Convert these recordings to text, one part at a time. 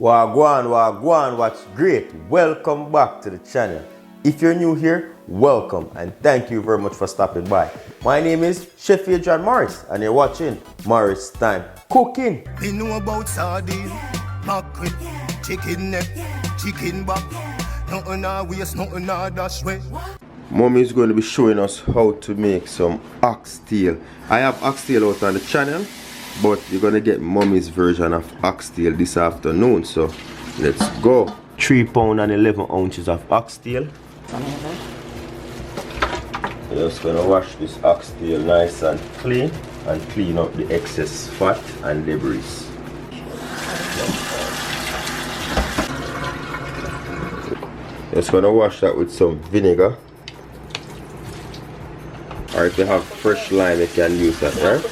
Wagwan, what's great? Welcome back to the channel. If you're new here, welcome and thank you very much for stopping by. My name is Chef Adrian Morris and you're watching Morris Time Cooking. We know about sardine, mackerel, chicken neck, chicken back. Nothing I waste, nothing I dash way. Mommy is going to be showing us how to make some oxtail. I have oxtail out on the channel, but you're going to get Mommy's version of oxtail this afternoon. So let's go. 3 pounds and 11 ounces of oxtail. We're just going to wash this oxtail nice and clean up the excess fat and debris. Just going to wash that with some vinegar. Or if you have fresh lime, you can use that, right?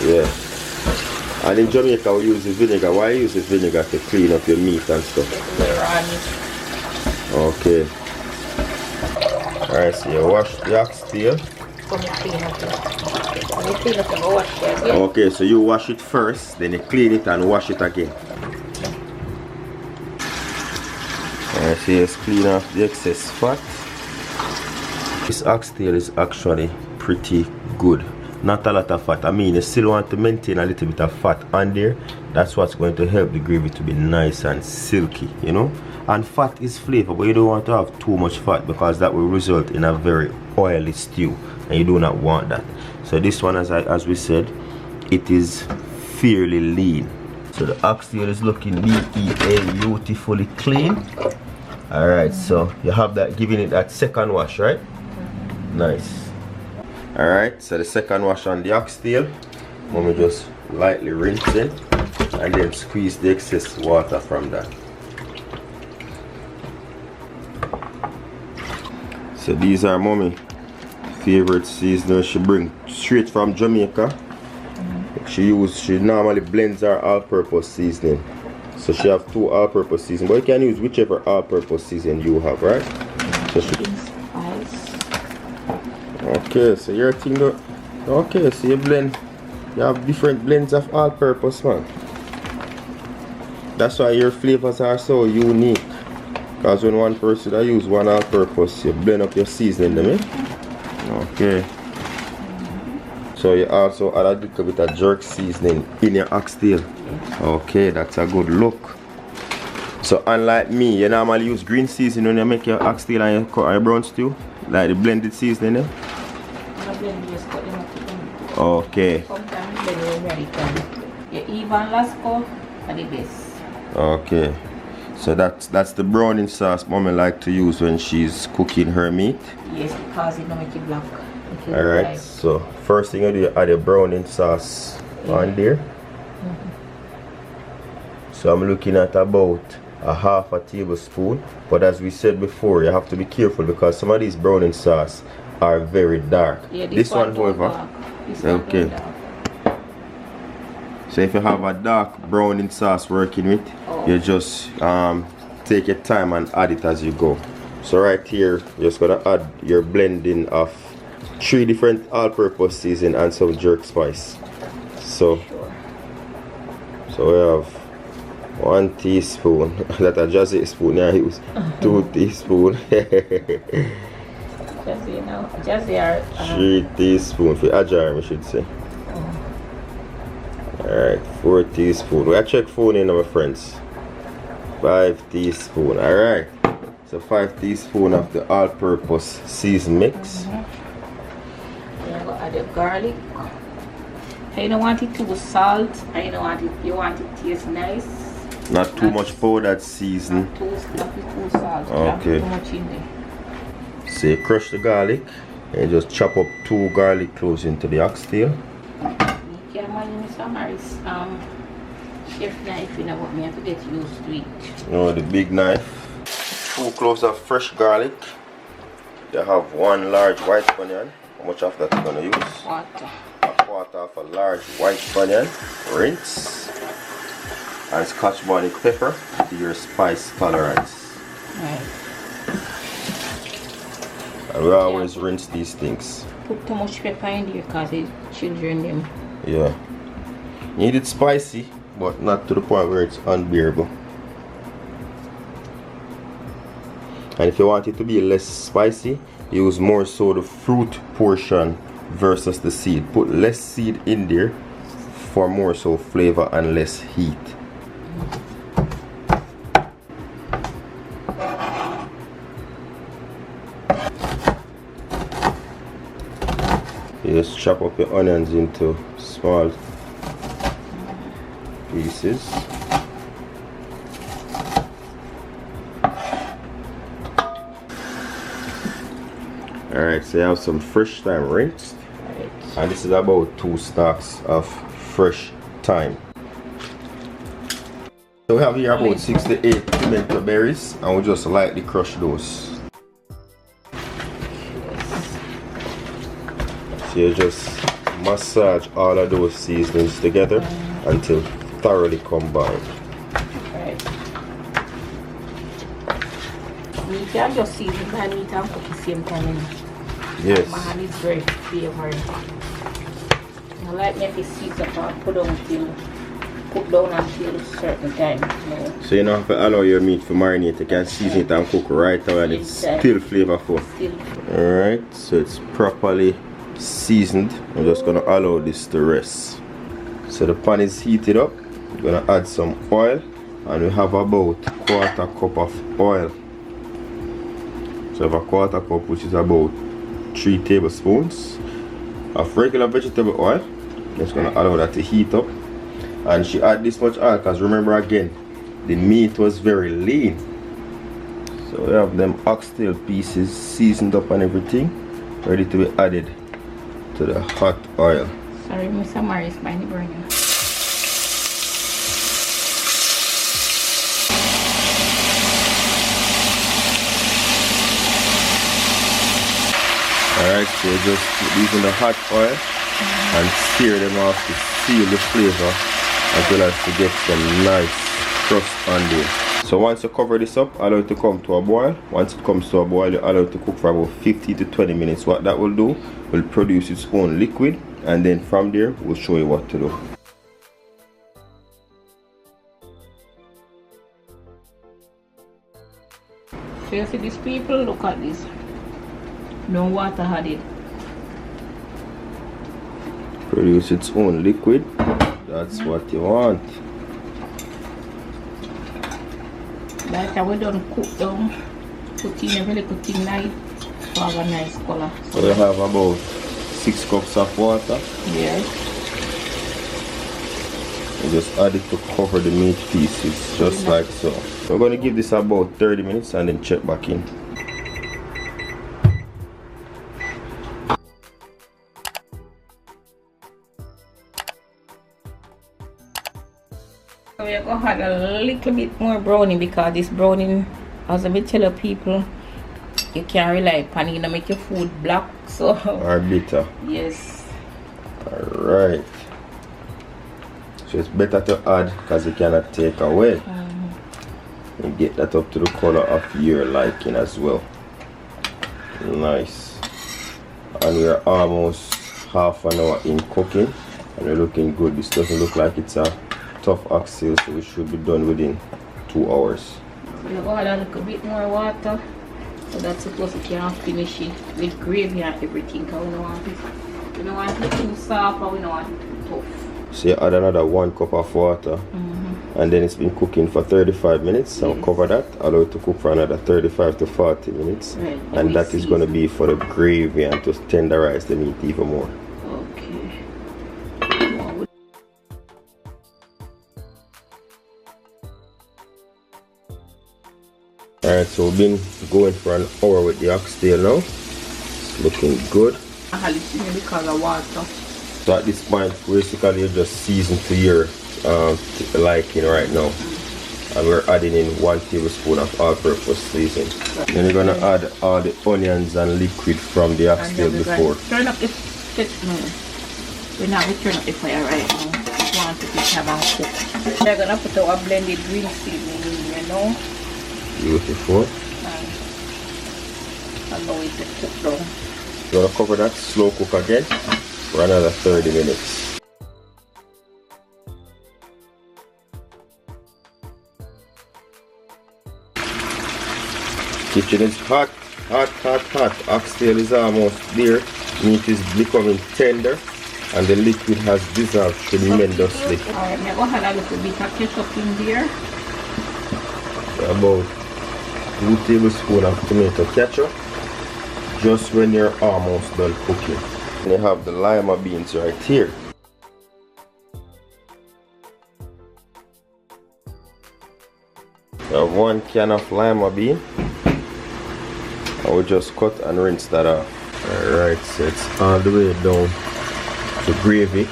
Yeah. And in Jamaica, we use the vinegar. Why use the vinegar? To clean up your meat and stuff. Okay. Alright, so you wash the oxtail. Okay, so you wash it first, then you clean it and wash it again. Alright, so you just clean off the excess fat. This oxtail is actually pretty good. Not a lot of fat. I mean, you still want to maintain a little bit of fat on there. That's what's going to help the gravy to be nice and silky, you know. And fat is flavor, but you don't want to have too much fat because that will result in a very oily stew, and you do not want that. So this one, as we said, it is fairly lean. So the oxtail is looking beautifully clean. Alright, so you have that, giving it that second wash, right? Nice. Alright, so the second wash on the oxtail, Mommy just lightly rinse it and then squeeze the excess water from that. So these are Mommy favorite seasonings she bring straight from Jamaica. She normally blends her all-purpose seasoning. So she have 2 all-purpose seasons, but you can use whichever all-purpose season you have, right? So okay, so your thing though. Okay, so you have different blends of all-purpose, man. That's why your flavors are so unique. Because when one person I use one all-purpose, you blend up your seasoning, them, eh? Okay. So you also add a little bit of jerk seasoning in your oxtail. Okay, that's a good look. So unlike me, you normally use green seasoning when you make your oxtail and your brown stew, like the blended seasoning, eh? Okay. Sometimes blend American. You even Lasco for the best. Okay. So that's the browning sauce Mommy like to use when she's cooking her meat. Yes, because it don't make it black. Alright, so first thing you do, you add your browning sauce on there. So I'm looking at about a half a tablespoon. But as we said before, you have to be careful because some of these browning sauce are very dark. Yeah, this one however, okay. So if you have a dark browning sauce working with, you just take your time and add it as you go. So right here, you're just gonna add your blending of 3 different all-purpose season and some jerk spice. So we have 1 teaspoon. That a jazzy spoon I use. 2 teaspoons. Jazzy now. Jazzy are 3 teaspoons for ajar, I should say. Alright, 4 teaspoons. We check phone in, my friends. 5 teaspoons. Alright. So 5 teaspoons of the all-purpose season mix. You're gonna add your garlic. You don't want it too salt, and you want it to taste nice. Not too much powdered season. Not too salt. Okay. Too much in there. So you crush the garlic and just chop up 2 garlic cloves into the oxtail. You can imagine Mr. Morris, chef knife, you know what me have to get used to it. No, the big knife. 2 cloves of fresh garlic. You have 1 large white onion. How much of that you're gonna use? Water. A quarter of a large white onion. Rinse. And Scotch bonnet pepper to your spice tolerance. Right. And we always rinse these things. Put too much pepper in there because the children them. Yeah. Need it spicy, but not to the point where it's unbearable. And if you want it to be less spicy, use more so the fruit portion versus the seed. Put less seed in there for more so flavor and less heat. You just chop up your onions into small pieces. Alright, so you have some fresh thyme rinsed. And this is about 2 stalks of fresh thyme. So we have here about 6 to 8 pimento berries, and we just lightly crush those. So you just massage all of those seasonings together until thoroughly combined. Right. You can just season my meat and cook at the same time. Yes. My hand is very flavored. I like me to season and put down until a certain time. So you don't have to allow your meat to marinate. You can season it and cook right away and it's still flavorful. Alright, so it's properly seasoned. I'm just gonna allow this to rest. So the pan is heated up. I'm gonna add some oil, and we have about 1/4 cup of oil. So I have a 1/4 cup, which is about 3 tablespoons of regular vegetable oil. Just gonna allow that to heat up. And she add this much oil because remember again, the meat was very lean. So we have them oxtail pieces seasoned up and everything, ready to be added to the hot oil. Sorry, Mr. Morris, my burning. Alright, so just put these in the hot oil and sear them off to seal the flavor as well as to get some nice crust on there. So once you cover this up, allow it to come to a boil. Once it comes to a boil, you allow it to cook for about 15 to 20 minutes. What that will do, will produce its own liquid, and then from there, we'll show you what to do. So you see these people, look at this. No water added. Produce its own liquid. That's what you want. By the time we done cook down, put in every little thing nice to have a nice color. So we have about 6 cups of water. Yes. And just add it to cover the meat pieces, just like so. We're going to give this about 30 minutes and then check back in. So we're going to add a little bit more browning, because this browning, as I tell people, you can't rely upon it to make your food black. So Or bitter. yes. Alright. So it's better to add because you cannot take away. And get that up to the color of your liking as well. Nice. And we're almost half an hour in cooking and we're looking good. This doesn't look like it's a tough oxtail, so we should be done within 2 hours. We're going to add a little bit more water, so that's supposed to can finish it with gravy and everything, because we don't want it. We don't want it too soft, or we don't want it too tough. So you add another 1 cup of water, and then it's been cooking for 35 minutes. So cover that, allow it to cook for another 35 to 40 minutes. Right. And that is going to be for the gravy and to tenderize the meat even more. Okay. Alright, so we've been going for an hour with the oxtail now. It's looking good. I had it because of water. So at this point, basically you just season to your liking right now. And we're adding in 1 tablespoon of all-purpose seasoning. Then you're gonna add all the onions and liquid from the oxtail before. Turn up the we're not going to turn up the fire right now. We want it to have a cook. We're gonna put our blended green seasoning in here now. Beautiful. And allow it to cook down. You're gonna cover that, slow cook again for another 30 minutes. Kitchen is hot, hot, hot, hot. Oxtail is almost there. Meat is becoming tender and the liquid has dissolved tremendously. Alright, I'm going to add a little bit of ketchup in there. So about 2 tablespoons of tomato ketchup just when you're almost done cooking. And you have the lima beans right here. So 1 can of lima bean. I will just cut and rinse that off. Alright, so it's all the way down to gravy.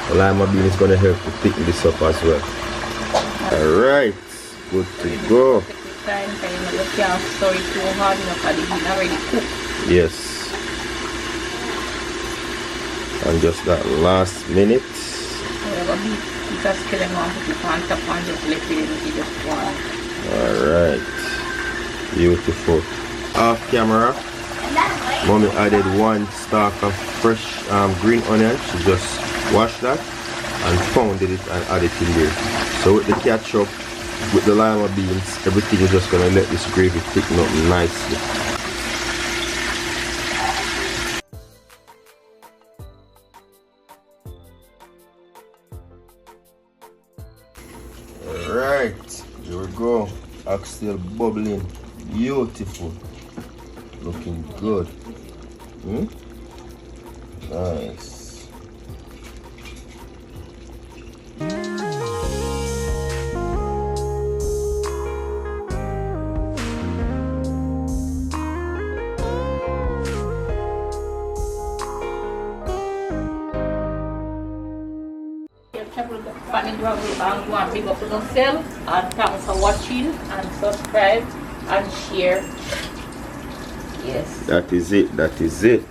The lima bean is going to help to thicken this up as well. Alright, good to go. Yes. And just that last minute. Alright. Beautiful. Off camera, Mommy added 1 stalk of fresh green onion. She just washed that and pounded it and added it in there. So with the ketchup, with the lima beans, everything is just gonna let this gravy thicken up nicely. Alright, here we go. Oxtail bubbling. Beautiful. Looking good. Nice. Big up on yourself and thanks for watching and subscribe and share. Yes. That is it. That is it.